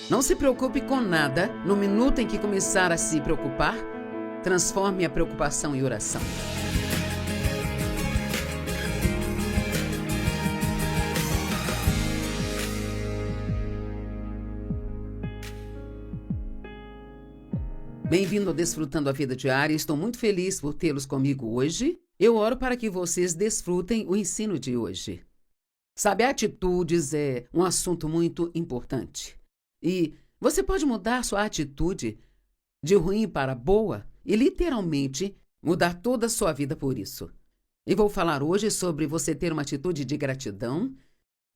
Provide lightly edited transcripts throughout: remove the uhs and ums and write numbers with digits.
Não se preocupe com nada. No minuto em que começar a se preocupar, transforme a preocupação em oração. Bem-vindo ao Desfrutando a Vida Diária. Estou muito feliz por tê-los comigo hoje. Eu oro para que vocês desfrutem o ensino de hoje. Sabe, atitudes é um assunto muito importante. E você pode mudar sua atitude de ruim para boa e literalmente mudar toda a sua vida por isso. E vou falar hoje sobre você ter uma atitude de gratidão.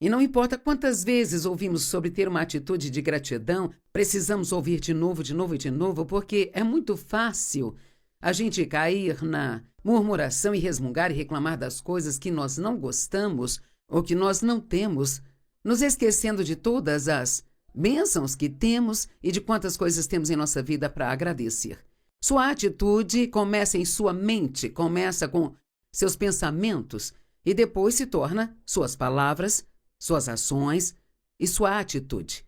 E não importa quantas vezes ouvimos sobre ter uma atitude de gratidão, precisamos ouvir de novo, e de novo, porque é muito fácil a gente cair na murmuração e resmungar e reclamar das coisas que nós não gostamos ou que nós não temos, nos esquecendo de todas as bênçãos que temos e de quantas coisas temos em nossa vida para agradecer. Sua atitude começa em sua mente, começa com seus pensamentos e depois se torna suas palavras, suas ações e sua atitude.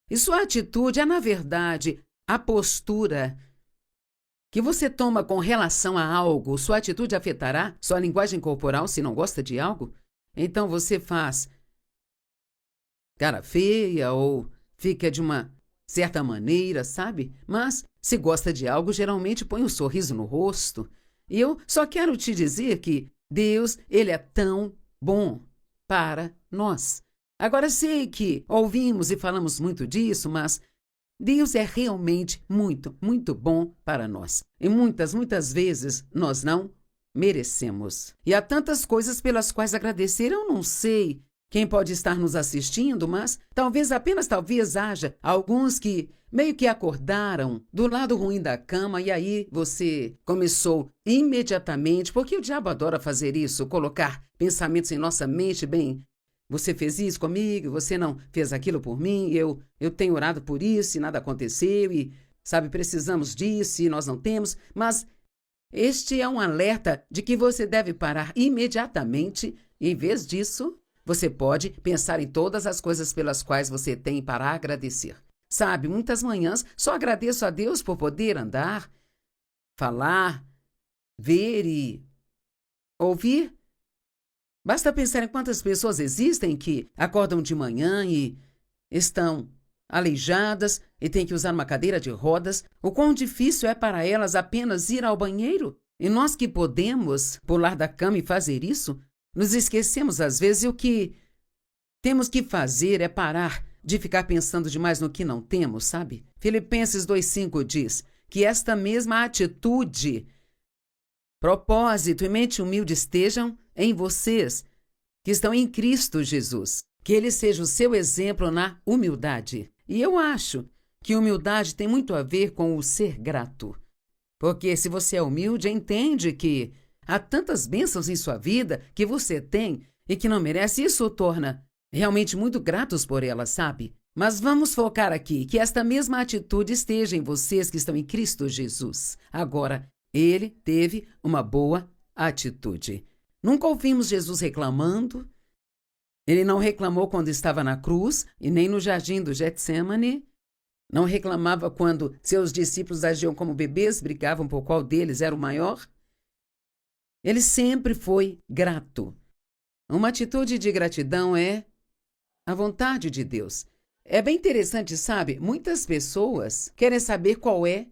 E sua atitude é, na verdade, a postura que você toma com relação a algo. Sua atitude afetará sua linguagem corporal se não gosta de algo. Então você faz cara feia ou fica de uma certa maneira, sabe? Mas se gosta de algo, geralmente põe um sorriso no rosto. E eu só quero te dizer que Deus, Ele é tão bom para nós. Agora, sei que ouvimos e falamos muito disso, mas Deus é realmente muito, muito bom para nós. E muitas vezes nós não merecemos. E há tantas coisas pelas quais agradecer. Eu não sei quem pode estar nos assistindo, mas talvez, apenas talvez, haja alguns que meio que acordaram do lado ruim da cama e aí você começou imediatamente, porque o diabo adora fazer isso, colocar pensamentos em nossa mente, bem, você fez isso comigo, você não fez aquilo por mim, eu tenho orado por isso e nada aconteceu e, sabe, precisamos disso e nós não temos, mas este é um alerta de que você deve parar imediatamente e, em vez disso, você pode pensar em todas as coisas pelas quais você tem para agradecer. Sabe, muitas manhãs só agradeço a Deus por poder andar, falar, ver e ouvir. Basta pensar em quantas pessoas existem que acordam de manhã e estão aleijadas e têm que usar uma cadeira de rodas. O quão difícil é para elas apenas ir ao banheiro. E nós que podemos pular da cama e fazer isso, nos esquecemos às vezes e o que temos que fazer é parar de ficar pensando demais no que não temos, sabe? Filipenses 2,5 diz que esta mesma atitude, propósito e mente humilde estejam em vocês, que estão em Cristo Jesus. Que Ele seja o seu exemplo na humildade. E eu acho que humildade tem muito a ver com o ser grato. Porque se você é humilde, entende que há tantas bênçãos em sua vida que você tem e que não merece. Isso o torna realmente muito gratos por elas, sabe? Mas vamos focar aqui, que esta mesma atitude esteja em vocês que estão em Cristo Jesus. Agora, Ele teve uma boa atitude. Nunca ouvimos Jesus reclamando. Ele não reclamou quando estava na cruz e nem no jardim do Getsemane. Não reclamava quando seus discípulos agiam como bebês, brigavam por qual deles era o maior. Ele sempre foi grato. Uma atitude de gratidão é a vontade de Deus. É bem interessante, sabe? Muitas pessoas querem saber qual é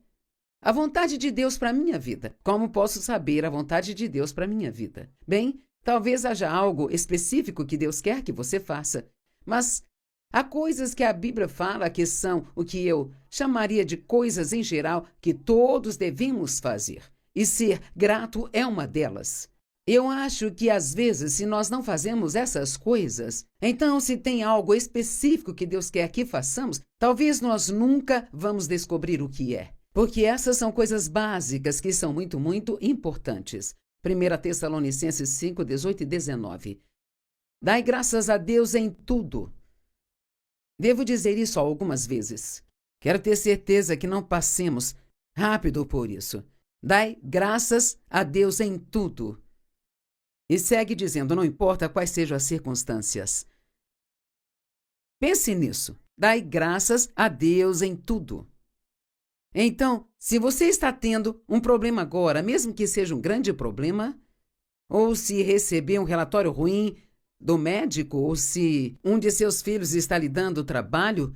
a vontade de Deus para a minha vida. Como posso saber a vontade de Deus para a minha vida? Bem, talvez haja algo específico que Deus quer que você faça, mas há coisas que a Bíblia fala que são o que eu chamaria de coisas em geral que todos devemos fazer. E ser grato é uma delas. Eu acho que às vezes, se nós não fazemos essas coisas, então se tem algo específico que Deus quer que façamos, talvez nós nunca vamos descobrir o que é. Porque essas são coisas básicas que são muito, muito importantes. 1 Tessalonicenses 5, 18 e 19. Dai graças a Deus em tudo. Devo dizer isso algumas vezes. Quero ter certeza que não passemos rápido por isso. Dai graças a Deus em tudo. E segue dizendo, não importa quais sejam as circunstâncias. Pense nisso. dai graças a Deus em tudo. Então, se você está tendo um problema agora, mesmo que seja um grande problema, ou se receber um relatório ruim do médico, ou se um de seus filhos está lhe dando trabalho,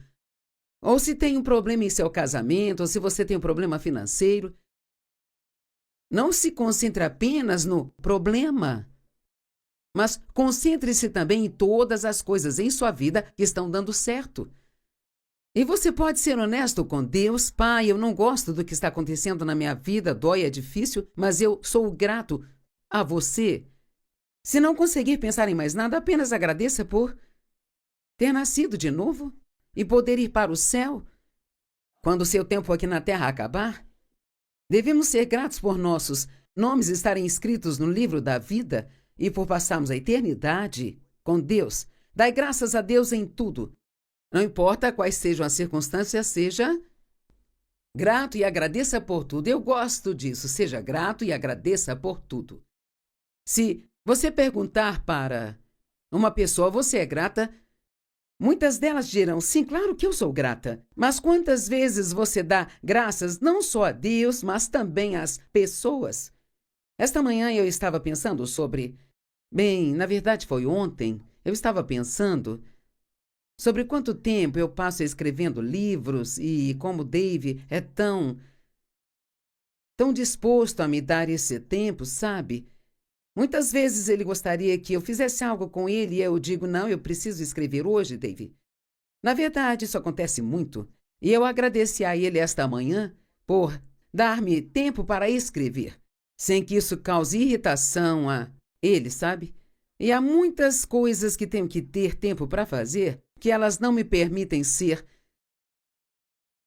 ou se tem um problema em seu casamento, ou se você tem um problema financeiro, não se concentre apenas no problema, mas concentre-se também em todas as coisas em sua vida que estão dando certo. E você pode ser honesto com Deus. Pai, eu não gosto do que está acontecendo na minha vida, dói, é difícil, mas eu sou grato a você. Se não conseguir pensar em mais nada, apenas agradeça por ter nascido de novo e poder ir para o céu quando o seu tempo aqui na terra acabar. Devemos ser gratos por nossos nomes estarem escritos no livro da vida e por passarmos a eternidade com Deus. Dai graças a Deus em tudo. Não importa quais sejam as circunstâncias, seja grato e agradeça por tudo. Eu gosto disso. Seja grato e agradeça por tudo. Se você perguntar para uma pessoa, você é grata? Muitas delas dirão, sim, claro que eu sou grata. Mas quantas vezes você dá graças não só a Deus, mas também às pessoas? Esta manhã eu estava pensando sobre... na verdade foi ontem. Eu estava pensando sobre quanto tempo eu passo escrevendo livros e como Dave é tão disposto a me dar esse tempo, sabe? Muitas vezes ele gostaria que eu fizesse algo com ele e eu digo, não, eu preciso escrever hoje, Dave. Na verdade, isso acontece muito. E eu agradeci a ele esta manhã por dar-me tempo para escrever, sem que isso cause irritação a ele, sabe? E há muitas coisas que tenho que ter tempo para fazer que elas não me permitem ser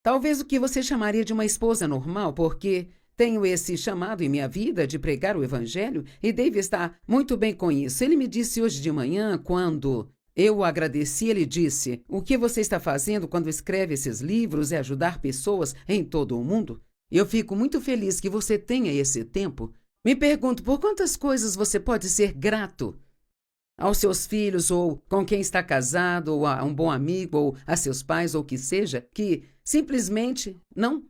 talvez o que você chamaria de uma esposa normal, porque tenho esse chamado em minha vida de pregar o evangelho e Dave está muito bem com isso. Ele me disse hoje de manhã, quando eu o agradeci, ele disse, o que você está fazendo quando escreve esses livros é ajudar pessoas em todo o mundo? Eu fico muito feliz que você tenha esse tempo. Me pergunto por quantas coisas você pode ser grato aos seus filhos, ou com quem está casado, ou a um bom amigo, ou a seus pais, ou o que seja, que simplesmente não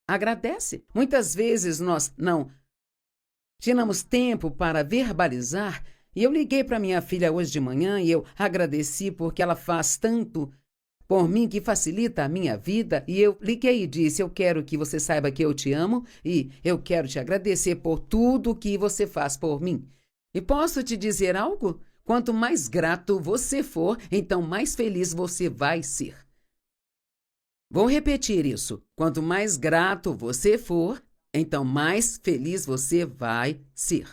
agradece. Muitas vezes nós não tiramos tempo para verbalizar, e eu liguei para minha filha hoje de manhã e eu agradeci porque ela faz tanto por mim que facilita a minha vida, e eu liguei e disse, eu quero que você saiba que eu te amo e eu quero te agradecer por tudo que você faz por mim. E posso te dizer algo? Quanto mais grato você for, então mais feliz você vai ser. Vou repetir isso. Quanto mais grato você for, então mais feliz você vai ser.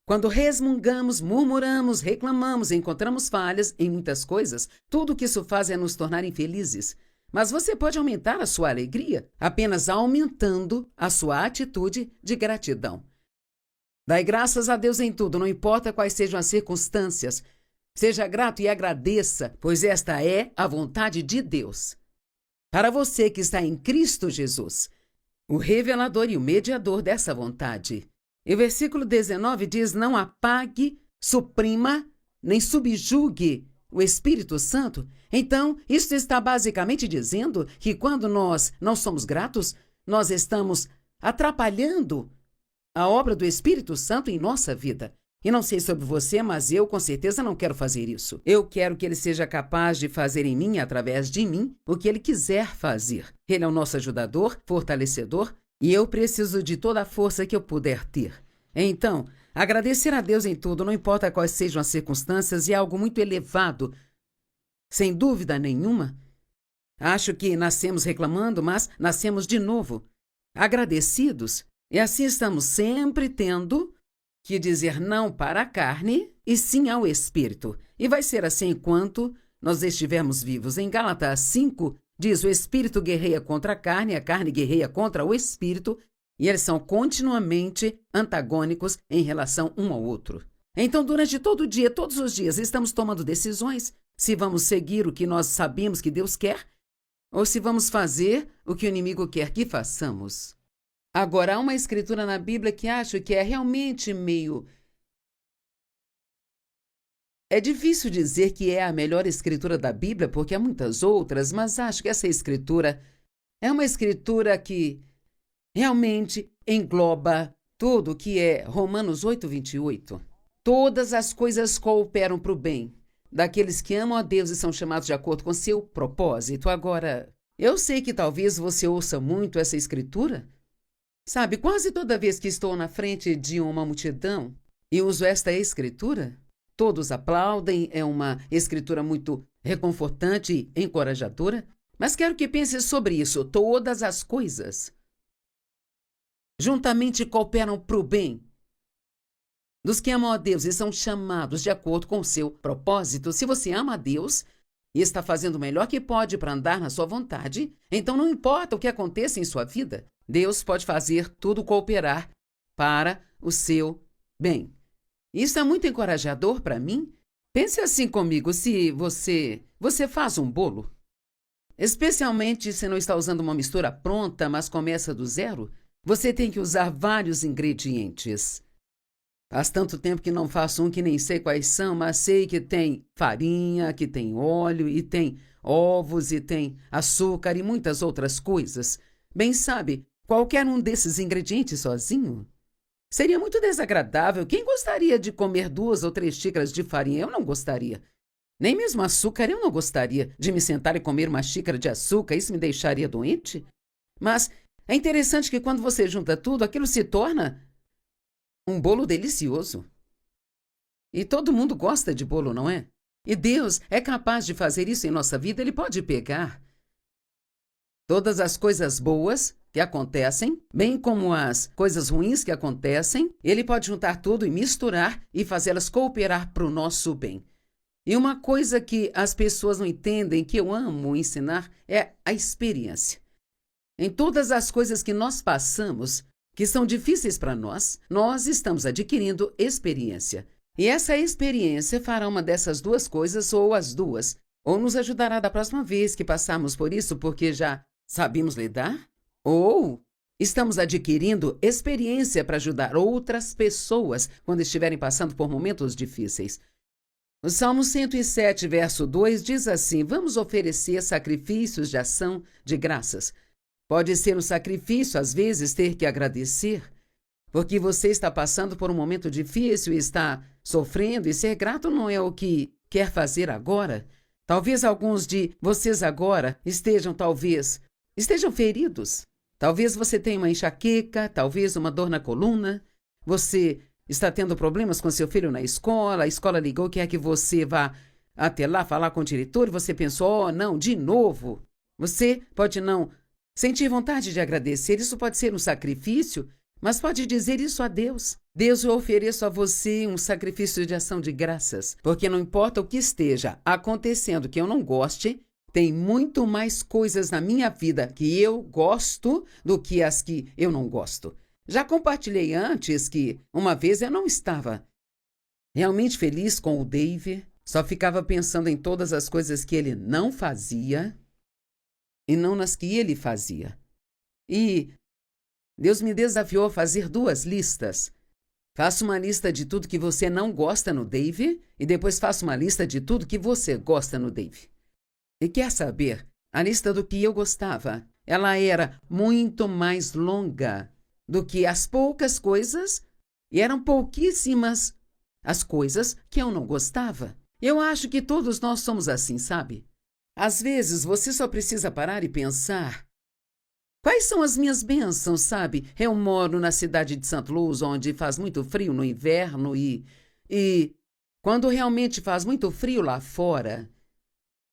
Quando resmungamos, murmuramos, reclamamos, encontramos falhas em muitas coisas, tudo o que isso faz é nos tornar infelizes. Mas você pode aumentar a sua alegria apenas aumentando a sua atitude de gratidão. Dai graças a Deus em tudo, não importa quais sejam as circunstâncias. Seja grato e agradeça, pois esta é a vontade de Deus. Para você que está em Cristo Jesus, o revelador e o mediador dessa vontade. E o versículo 19 diz, não apague, suprima, nem subjugue o Espírito Santo. Então, isso está basicamente dizendo que quando nós não somos gratos, nós estamos atrapalhando a obra do Espírito Santo em nossa vida. E não sei sobre você, mas eu com certeza não quero fazer isso. Eu quero que ele seja capaz de fazer em mim, através de mim, o que ele quiser fazer. Ele é o nosso ajudador, fortalecedor, e eu preciso de toda a força que eu puder ter. Então, agradecer a Deus em tudo, não importa quais sejam as circunstâncias, é algo muito elevado. Sem dúvida nenhuma. Acho que nascemos reclamando, mas nascemos de novo, agradecidos. E assim estamos sempre tendo que dizer não para a carne e sim ao Espírito. E vai ser assim enquanto nós estivermos vivos. Em Gálatas 5, diz, o Espírito guerreia contra a carne guerreia contra o Espírito, e eles são continuamente antagônicos em relação um ao outro. Então, durante todo o dia, todos os dias, estamos tomando decisões se vamos seguir o que nós sabemos que Deus quer ou se vamos fazer o que o inimigo quer que façamos. Agora, há uma escritura na Bíblia que acho que é realmente meio É difícil dizer que é a melhor escritura da Bíblia, porque há muitas outras, mas acho que essa escritura é uma escritura que realmente engloba tudo que é Romanos 8:28. Todas as coisas cooperam para o bem daqueles que amam a Deus e são chamados de acordo com seu propósito. Agora, eu sei que talvez você ouça muito essa escritura. Sabe, quase toda vez que estou na frente de uma multidão e uso esta escritura, todos aplaudem, é uma escritura muito reconfortante e encorajadora, mas quero que pense sobre isso. Todas as coisas juntamente cooperam para o bem dos que amam a Deus e são chamados de acordo com o seu propósito. Se você ama a Deus e está fazendo o melhor que pode para andar na sua vontade, então não importa o que aconteça em sua vida, Deus pode fazer tudo cooperar para o seu bem. Isso é muito encorajador para mim. Pense assim comigo, se você faz um bolo, especialmente se não está usando uma mistura pronta, mas começa do zero, você tem que usar vários ingredientes. Faz tanto tempo que não faço um que nem sei quais são, mas sei que tem farinha, que tem óleo, e tem ovos, e tem açúcar e muitas outras coisas. Bem sabe, qualquer um desses ingredientes sozinho seria muito desagradável. Quem gostaria de comer 2 ou 3 xícaras de farinha? Eu não gostaria. Nem mesmo açúcar eu não gostaria de me sentar e comer uma xícara de açúcar. Isso me deixaria doente. Mas é interessante que quando você junta tudo, aquilo se torna um bolo delicioso. E todo mundo gosta de bolo, não é? E Deus é capaz de fazer isso em nossa vida. Ele pode pegar todas as coisas boas que acontecem, bem como as coisas ruins que acontecem. Ele pode juntar tudo e misturar e fazê-las cooperar para o nosso bem. E uma coisa que as pessoas não entendem, que eu amo ensinar, é a experiência. Em todas as coisas que nós passamos, que são difíceis para nós estamos adquirindo experiência. E essa experiência fará uma dessas 2 coisas, ou as duas, ou nos ajudará da próxima vez que passarmos por isso, porque já sabemos lidar, ou estamos adquirindo experiência para ajudar outras pessoas quando estiverem passando por momentos difíceis. O Salmo 107, verso 2 diz assim: vamos oferecer sacrifícios de ação de graças. Pode ser um sacrifício, às vezes, ter que agradecer, porque você está passando por um momento difícil e está sofrendo, e ser grato não é o que quer fazer agora. Talvez alguns de vocês agora estejam feridos. Talvez você tenha uma enxaqueca, talvez uma dor na coluna. Você está tendo problemas com seu filho na escola, a escola ligou, quer que você vá até lá falar com o diretor, e você pensou, oh, não, de novo. Você pode não sentir vontade de agradecer, isso pode ser um sacrifício, mas pode dizer isso a Deus. Deus, eu ofereço a você um sacrifício de ação de graças, porque não importa o que esteja acontecendo que eu não goste, tem muito mais coisas na minha vida que eu gosto do que as que eu não gosto. Já compartilhei antes que uma vez eu não estava realmente feliz com o Dave, só ficava pensando em todas as coisas que ele não fazia e não nas que ele fazia. E Deus me desafiou a fazer 2 listas. Faça uma lista de tudo que você não gosta no Dave e depois faça uma lista de tudo que você gosta no Dave. E quer saber? A lista do que eu gostava, ela era muito mais longa do que as poucas coisas, e eram pouquíssimas as coisas que eu não gostava. Eu acho que todos nós somos assim, sabe? Às vezes você só precisa parar e pensar: quais são as minhas bênçãos, sabe? Eu moro na cidade de St. Louis, onde faz muito frio no inverno e quando realmente faz muito frio lá fora,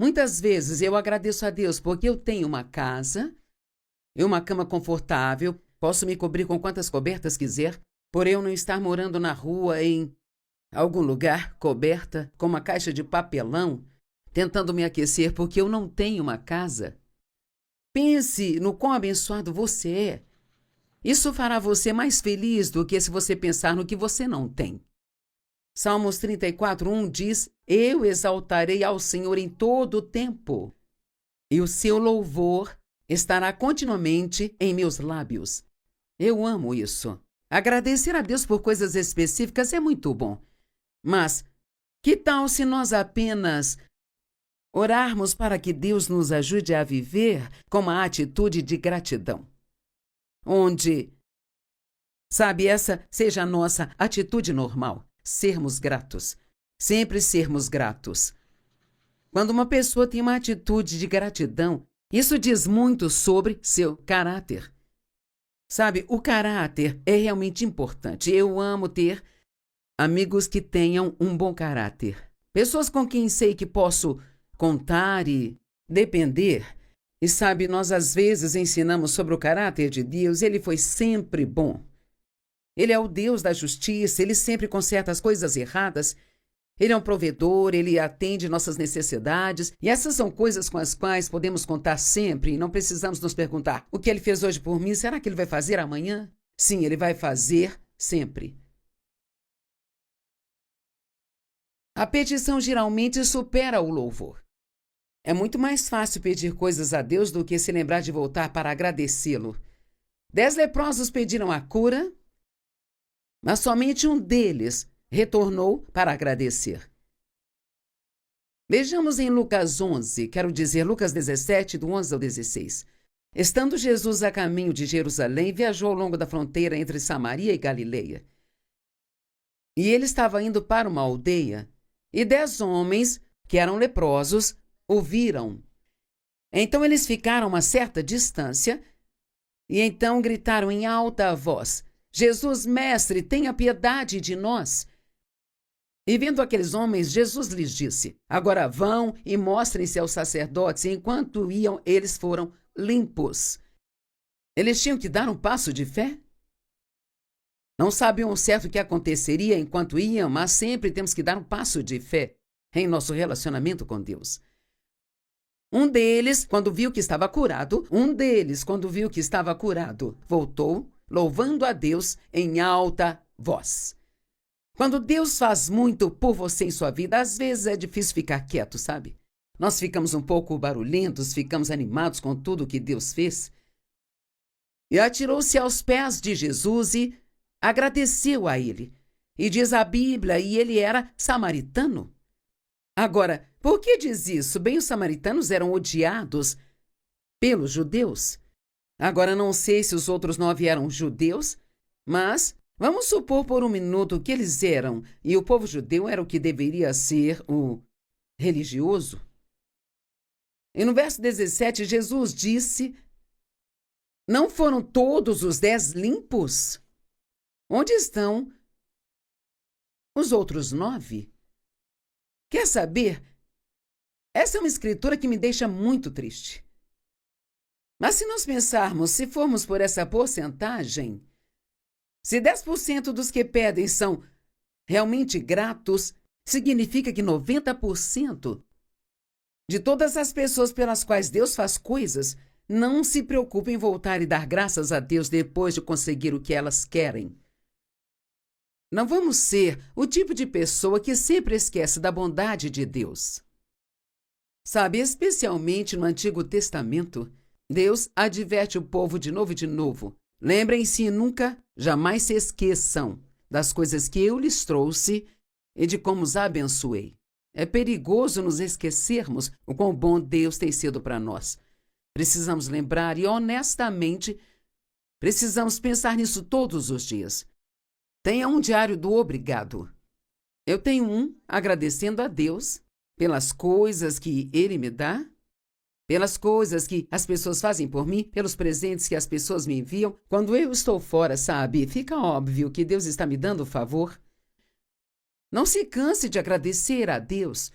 muitas vezes eu agradeço a Deus porque eu tenho uma casa e uma cama confortável, posso me cobrir com quantas cobertas quiser, por eu não estar morando na rua em algum lugar coberta com uma caixa de papelão, tentando me aquecer porque eu não tenho uma casa. Pense no quão abençoado você é. Isso fará você mais feliz do que se você pensar no que você não tem. Salmos 34:1 diz: eu exaltarei ao Senhor em todo o tempo, e o seu louvor estará continuamente em meus lábios. Eu amo isso. Agradecer a Deus por coisas específicas é muito bom. Mas Que tal se nós apenas orarmos para que Deus nos ajude a viver com uma atitude de gratidão? Onde, sabe, essa seja a nossa atitude normal, sermos gratos, sempre sermos gratos. Quando uma pessoa tem uma atitude de gratidão, isso diz muito sobre seu caráter. Sabe, o caráter é realmente importante. Eu amo ter amigos que tenham um bom caráter. Pessoas com quem sei que posso contar e depender. E sabe, nós às vezes ensinamos sobre o caráter de Deus. Ele foi sempre bom. Ele é o Deus da justiça, ele sempre conserta as coisas erradas. Ele é um provedor, ele atende nossas necessidades. E essas são coisas com as quais podemos contar sempre e não precisamos nos perguntar: o que ele fez hoje por mim, será que ele vai fazer amanhã? Sim, ele vai fazer sempre. A petição geralmente supera o louvor. É muito mais fácil pedir coisas a Deus do que se lembrar de voltar para agradecê-lo. 10 leprosos pediram a cura, mas somente um deles retornou para agradecer. Vejamos em Lucas 11, quero dizer Lucas 17, do 11 ao 16. Estando Jesus a caminho de Jerusalém, viajou ao longo da fronteira entre Samaria e Galileia. E ele estava indo para uma aldeia, e 10 homens, que eram leprosos, o viram. Então eles ficaram a uma certa distância, e então gritaram em alta voz: Jesus, mestre, tenha piedade de nós. E vendo aqueles homens, Jesus lhes disse: agora vão e mostrem-se aos sacerdotes. E enquanto iam, eles foram limpos. Eles tinham que dar um passo de fé? Não sabiam ao certo o que aconteceria enquanto iam, mas sempre temos que dar um passo de fé em nosso relacionamento com Deus. Um deles, quando viu que estava curado, voltou, louvando a Deus em alta voz. Quando Deus faz muito por você em sua vida, às vezes é difícil ficar quieto, sabe? Nós ficamos um pouco barulhentos, ficamos animados com tudo que Deus fez. E atirou-se aos pés de Jesus e agradeceu a ele. E diz a Bíblia, e ele era samaritano. Agora, por que diz isso? Bem, os samaritanos eram odiados pelos judeus. Agora, não sei se os outros 9 eram judeus, mas vamos supor por um minuto que eles eram, e o povo judeu era o que deveria ser o religioso. E no verso 17, Jesus disse: não foram todos os 10 limpos? Onde estão os outros 9? Quer saber? Essa é uma escritura que me deixa muito triste. Mas se nós pensarmos, se formos por essa porcentagem, se 10% dos que pedem são realmente gratos, significa que 90% de todas as pessoas pelas quais Deus faz coisas não se preocupam em voltar e dar graças a Deus depois de conseguir o que elas querem. Não vamos ser o tipo de pessoa que sempre esquece da bondade de Deus. Sabe, especialmente no Antigo Testamento, Deus adverte o povo de novo e de novo. Lembrem-se e nunca, jamais se esqueçam das coisas que eu lhes trouxe e de como os abençoei. É perigoso nos esquecermos o quão bom Deus tem sido para nós. Precisamos lembrar e, honestamente, precisamos pensar nisso todos os dias. Tenha um diário do obrigado. Eu tenho um agradecendo a Deus pelas coisas que Ele me dá, pelas coisas que as pessoas fazem por mim, pelos presentes que as pessoas me enviam. Quando eu estou fora, sabe, fica óbvio que Deus está me dando favor. Não se canse de agradecer a Deus.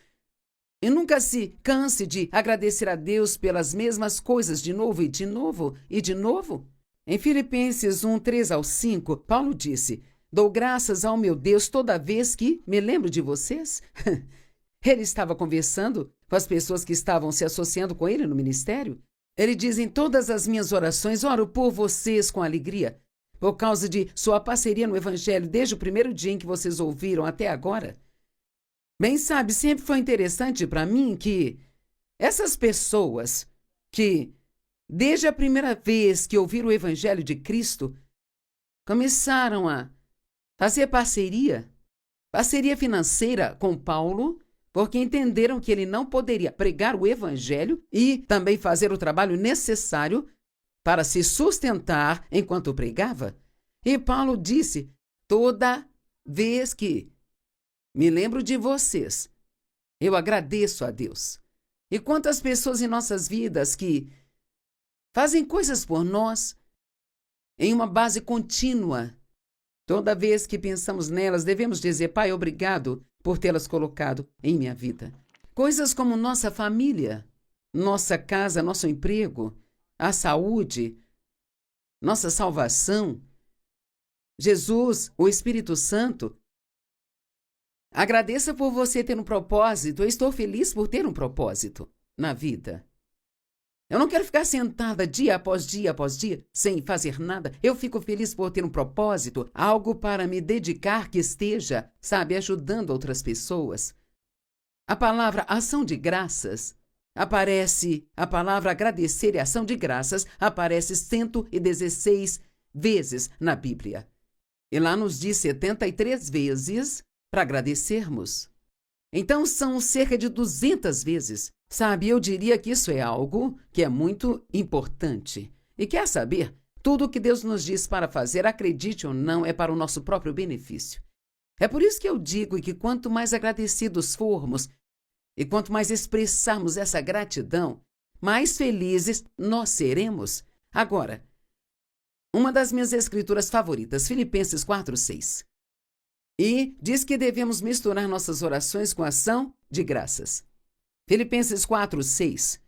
E nunca se canse de agradecer a Deus pelas mesmas coisas de novo e de novo e de novo. Em Filipenses 1, 3 ao 5, Paulo disse: dou graças ao meu Deus toda vez que me lembro de vocês. Ele estava conversando com as pessoas que estavam se associando com ele no ministério. Ele diz: em todas as minhas orações, oro por vocês com alegria, por causa de sua parceria no Evangelho desde o primeiro dia em que vocês ouviram até agora. Bem, sabe, sempre foi interessante para mim que essas pessoas que, desde a primeira vez que ouviram o Evangelho de Cristo, começaram a fazer parceria parceria financeira com Paulo, porque entenderam que ele não poderia pregar o evangelho e também fazer o trabalho necessário para se sustentar enquanto pregava. E Paulo disse: toda vez que me lembro de vocês, eu agradeço a Deus. E quantas pessoas em nossas vidas que fazem coisas por nós em uma base contínua. Toda vez que pensamos nelas, devemos dizer: Pai, obrigado por tê-las colocado em minha vida. Coisas como nossa família, nossa casa, nosso emprego, a saúde, nossa salvação, Jesus, o Espírito Santo. Agradeça por você ter um propósito. Eu estou feliz por ter um propósito na vida. Eu não quero ficar sentada dia após dia após dia, sem fazer nada. Eu fico feliz por ter um propósito, algo para me dedicar que esteja, ajudando outras pessoas. A palavra ação de graças aparece, a palavra agradecer e ação de graças aparece 116 vezes na Bíblia. E lá nos diz 73 vezes para agradecermos. Então são cerca de 200 vezes. Eu diria que isso é algo que é muito importante. E quer saber? Tudo o que Deus nos diz para fazer, acredite ou não, é para o nosso próprio benefício. É por isso que eu digo que quanto mais agradecidos formos e quanto mais expressarmos essa gratidão, mais felizes nós seremos. Agora, uma das minhas escrituras favoritas, Filipenses 4:6. E diz que devemos misturar nossas orações com ação de graças. Filipenses 4:6.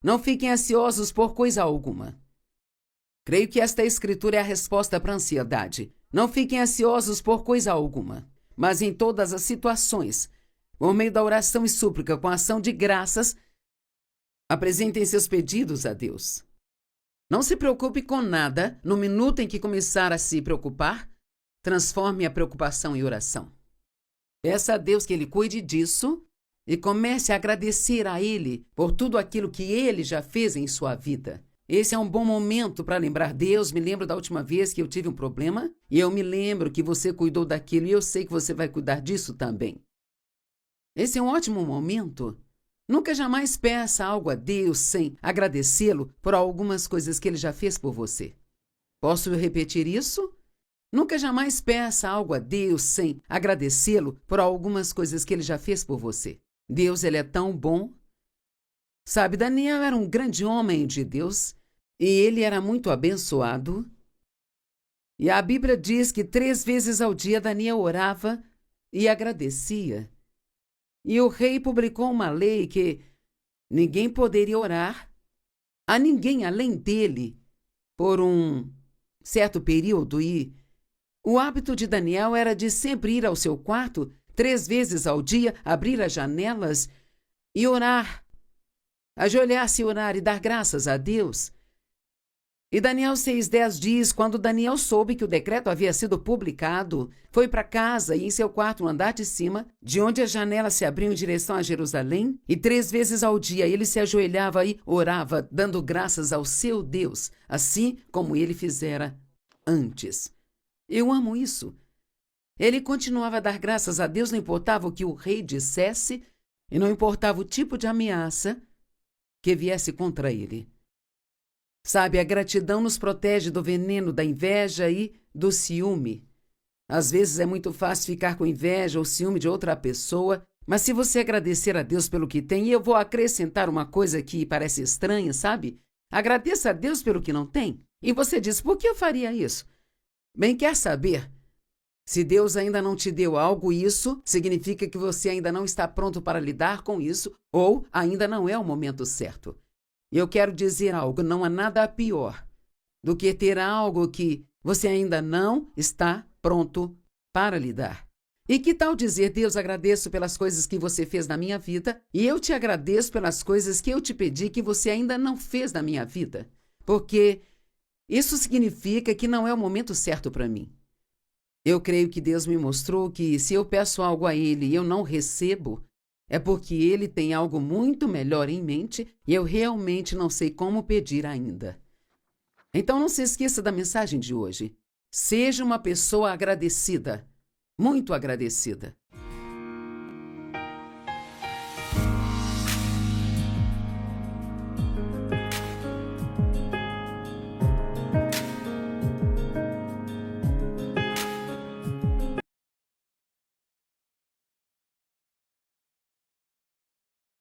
Não fiquem ansiosos por coisa alguma. Creio que esta escritura é a resposta para a ansiedade. Não fiquem ansiosos por coisa alguma, mas em todas as situações, por meio da oração e súplica com ação de graças, apresentem seus pedidos a Deus. Não se preocupe com nada. No minuto em que começar a se preocupar, transforme a preocupação em oração. Peça a Deus que Ele cuide disso e comece a agradecer a Ele por tudo aquilo que Ele já fez em sua vida. Esse é um bom momento para lembrar Deus. Me lembro da última vez que eu tive um problema e eu me lembro que você cuidou daquilo e eu sei que você vai cuidar disso também. Esse é um ótimo momento. Nunca jamais peça algo a Deus sem agradecê-lo por algumas coisas que Ele já fez por você. Posso repetir isso? Nunca jamais peça algo a Deus sem agradecê-lo por algumas coisas que Ele já fez por você. Deus, Ele é tão bom. Daniel era um grande homem de Deus e ele era muito abençoado. E a Bíblia diz que 3 vezes ao dia Daniel orava e agradecia. E o rei publicou uma lei que ninguém poderia orar a ninguém além dele por um certo período. E o hábito de Daniel era de sempre ir ao seu quarto 3 vezes ao dia, abrir as janelas e orar, ajoelhar-se e orar e dar graças a Deus. E Daniel 6:10 diz: quando Daniel soube que o decreto havia sido publicado, foi para casa e em seu quarto no andar de cima, de onde as janelas se abriam em direção a Jerusalém, e 3 vezes ao dia ele se ajoelhava e orava, dando graças ao seu Deus, assim como ele fizera antes. Eu amo isso. Ele continuava a dar graças a Deus, não importava o que o rei dissesse e não importava o tipo de ameaça que viesse contra ele. A gratidão nos protege do veneno da inveja e do ciúme. Às vezes é muito fácil ficar com inveja ou ciúme de outra pessoa, mas se você agradecer a Deus pelo que tem, e eu vou acrescentar uma coisa que parece estranha, agradeça a Deus pelo que não tem. E você diz: por que eu faria isso? Bem, quer saber? Se Deus ainda não te deu algo, isso significa que você ainda não está pronto para lidar com isso ou ainda não é o momento certo. Eu quero dizer algo: não há nada pior do que ter algo que você ainda não está pronto para lidar. E que tal dizer: Deus, agradeço pelas coisas que você fez na minha vida e eu te agradeço pelas coisas que eu te pedi que você ainda não fez na minha vida, porque isso significa que não é o momento certo para mim. Eu creio que Deus me mostrou que se eu peço algo a Ele e eu não recebo, é porque Ele tem algo muito melhor em mente e eu realmente não sei como pedir ainda. Então não se esqueça da mensagem de hoje. Seja uma pessoa agradecida, muito agradecida.